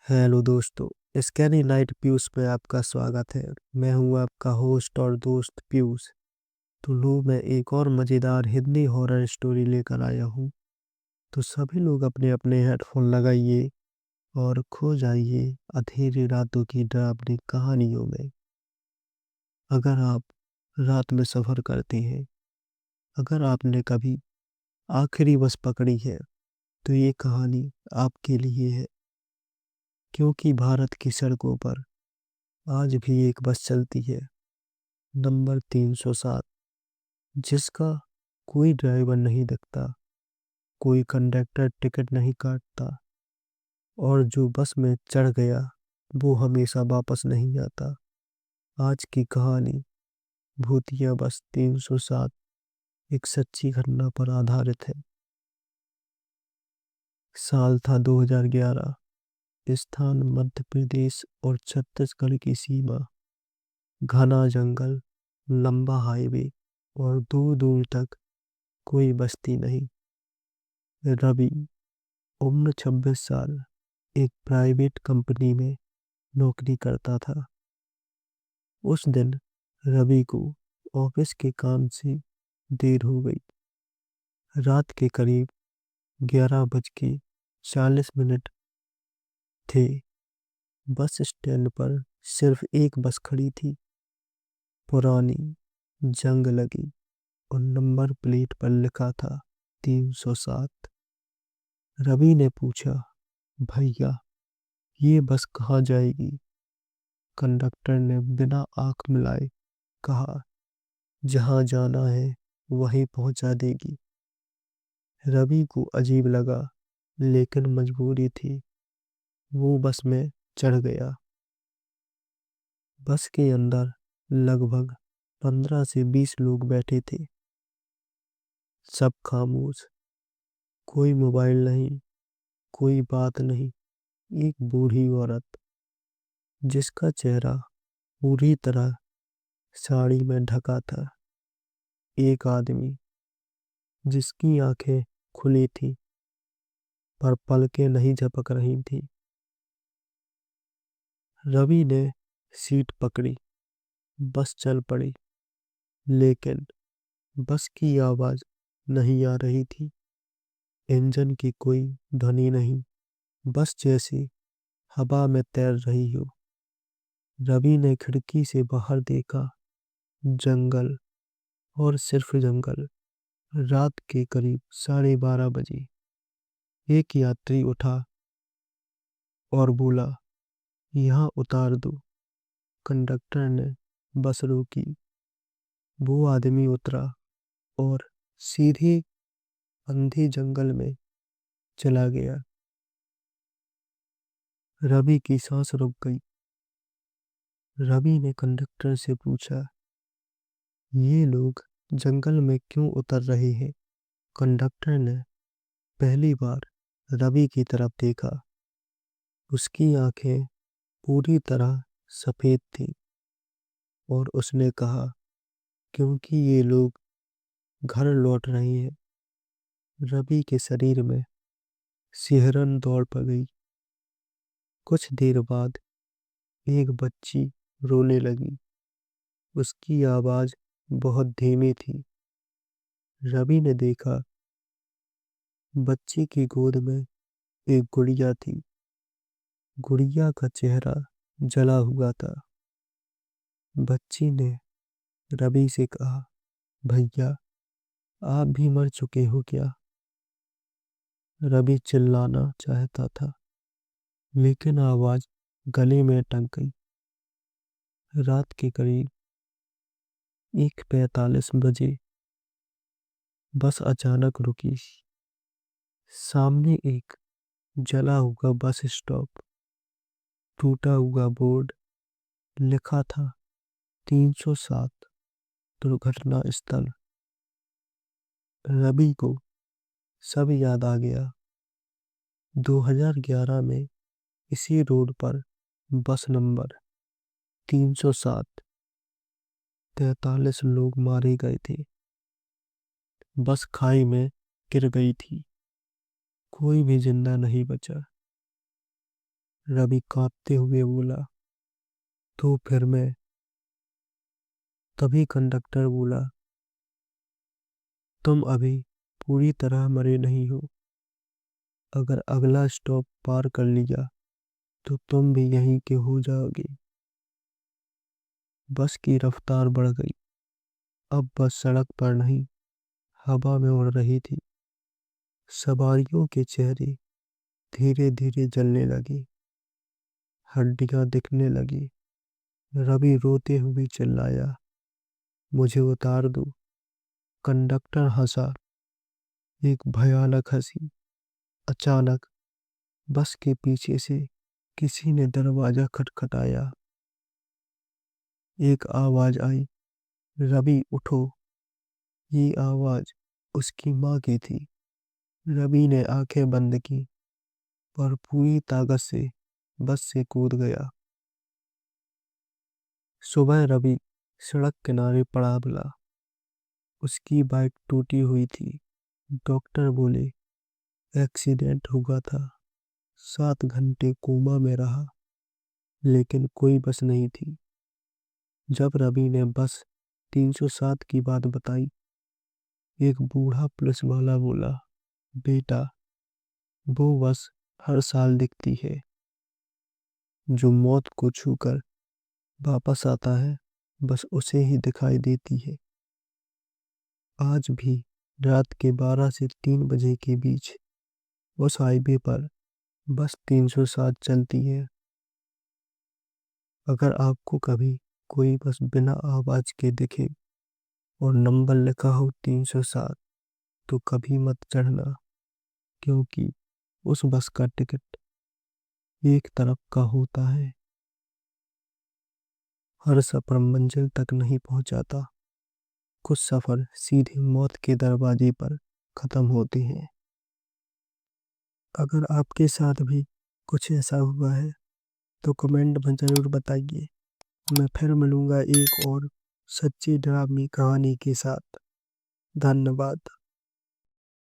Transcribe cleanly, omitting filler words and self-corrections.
Hello दोस्तों। स्कैनी night Piyush में आपका स्वागत है। मैं हूं आपका होस्ट और दोस्त पीयूष। तो लो मैं एक और मज़ेदार हिंदी हॉरर स्टोरी लेकर आया हूं। तो सभी लोग अपने अपने हेडफोन लगाइए और खो जाइए अंधेरी रातों की डरावनी कहानियों में। अगर आप रात में सफ़र करते हैं, अगर आपने कभी आखिरी बस पकड़ी है, तो ये कहानी आपके लिए है। क्योंकि भारत की सड़कों पर आज भी एक बस चलती है, नंबर 307, जिसका कोई ड्राइवर नहीं दिखता, कोई कंडक्टर टिकट नहीं काटता, और जो बस में चढ़ गया वो हमेशा वापस नहीं आता। आज की कहानी भूतिया बस 307 एक सच्ची घटना पर आधारित है। साल था 2011। स्थान मध्य प्रदेश और छत्तीसगढ़ की सीमा। घना जंगल, लंबा हाईवे और दूर दूर तक कोई बस्ती नहीं। रवि, उम्र 26 साल, एक प्राइवेट कंपनी में नौकरी करता था। उस दिन रवि को ऑफिस के काम से देर हो गई। रात के करीब 11:40 थे। बस स्टैंड पर सिर्फ एक बस खड़ी थी, पुरानी, जंग लगी, और नंबर प्लेट पर लिखा था 307। रवि ने पूछा, भैया, ये बस कहाँ जाएगी? कंडक्टर ने बिना आंख मिलाए कहा, जहाँ जाना है वहीं पहुंचा देगी। रवि को अजीब लगा, लेकिन मजबूरी थी। वो बस में चढ़ गया। बस के अंदर लगभग 15 से 20 लोग बैठे थे। सब खामोश, कोई मोबाइल नहीं, कोई बात नहीं। एक बूढ़ी औरत, जिसका चेहरा पूरी तरह साड़ी में ढका था। एक आदमी, जिसकी आंखें खुली थी पर पलकें नहीं झपक रही थी। रवि ने सीट पकड़ी। बस चल पड़ी, लेकिन बस की आवाज नहीं आ रही थी। इंजन की कोई ध्वनि नहीं, बस जैसी हवा में तैर रही हो। रवि ने खिड़की से बाहर देखा। जंगल, और सिर्फ जंगल। रात के करीब 12:30 बजे एक यात्री उठा और बोला, यहाँ उतार दो। कंडक्टर ने बस रोकी। वो आदमी उतरा और सीधे अंधे जंगल में चला गया। रवि की सांस रुक गई। रवि ने कंडक्टर से पूछा, ये लोग जंगल में क्यों उतर रहे हैं? कंडक्टर ने पहली बार रवि की तरफ देखा। उसकी आंखें पूरी तरह सफेद थीं, और उसने कहा, क्योंकि ये लोग घर लौट रहे हैं। रवि के शरीर में सिहरन दौड़ पड़ गई। कुछ देर बाद एक बच्ची रोने लगी। उसकी आवाज बहुत धीमी थी। रवि ने देखा, बच्ची की गोद में एक गुड़िया थी। गुड़िया का चेहरा जला हुआ था। बच्ची ने रवि से कहा, भैया, आप भी मर चुके हो क्या? रवि चिल्लाना चाहता था, लेकिन आवाज गले में अटक गई। रात के करीब 1:45 बस अचानक रुकी। सामने एक जला हुआ बस स्टॉप, टूटा हुआ बोर्ड, लिखा था 307 दुर्घटना स्थल। रवि को सब याद आ गया। 2011 में इसी रोड पर बस नंबर 307, 43 लोग मारे गए थे। बस खाई में गिर गई थी। कोई भी जिंदा नहीं बचा। रवि कांपते हुए बोला। तो फिर मैं। तभी कंडक्टर बोला, तुम अभी पूरी तरह मरे नहीं हो। अगर अगला स्टॉप पार कर लिया तो तुम भी यहीं के हो जाओगे। बस की रफ्तार बढ़ गई। अब बस सड़क पर नहीं, हवा में उड़ रही थी। सवारियों के चेहरे धीरे धीरे जलने लगे, हड्डियां दिखने लगी। रवि रोते हुए चिल्लाया, मुझे उतार दो। कंडक्टर हंसा, एक भयानक हंसी। अचानक बस के पीछे से किसी ने दरवाजा खटखटाया। एक आवाज आई, रवि उठो। ये आवाज उसकी माँ की थी। रवि ने आंखें बंद की और पूरी ताकत से बस से कूद गया। सुबह रवि सड़क किनारे पड़ा मिला। उसकी बाइक टूटी हुई थी। डॉक्टर बोले एक्सीडेंट हुआ था। 7 घंटे कोमा में रहा, लेकिन कोई बस नहीं थी। जब रवि ने बस 307 की बात बताई, एक बूढ़ा पुलिस वाला बोला, बेटा, वो बस हर साल दिखती है। जो मौत को छूकर वापस आता है, बस उसे ही दिखाई देती है। आज भी रात के 12 से 3 बजे के बीच उस हाईवे पर बस 307 चलती है। अगर आपको कभी कोई बस बिना आवाज के दिखे और नंबर लिखा हो 307, तो कभी मत चढ़ना, क्योंकि उस बस का टिकट एक तरफ का होता है। हर सफर मंजिल तक नहीं पहुंचाता। कुछ सफर सीधे मौत के दरवाजे पर खत्म होते हैं। अगर आपके साथ भी कुछ ऐसा हुआ है तो कमेंट में ज़रूर बताइए। मैं फिर मिलूंगा एक और सच्ची डरावनी कहानी के साथ। धन्यवाद।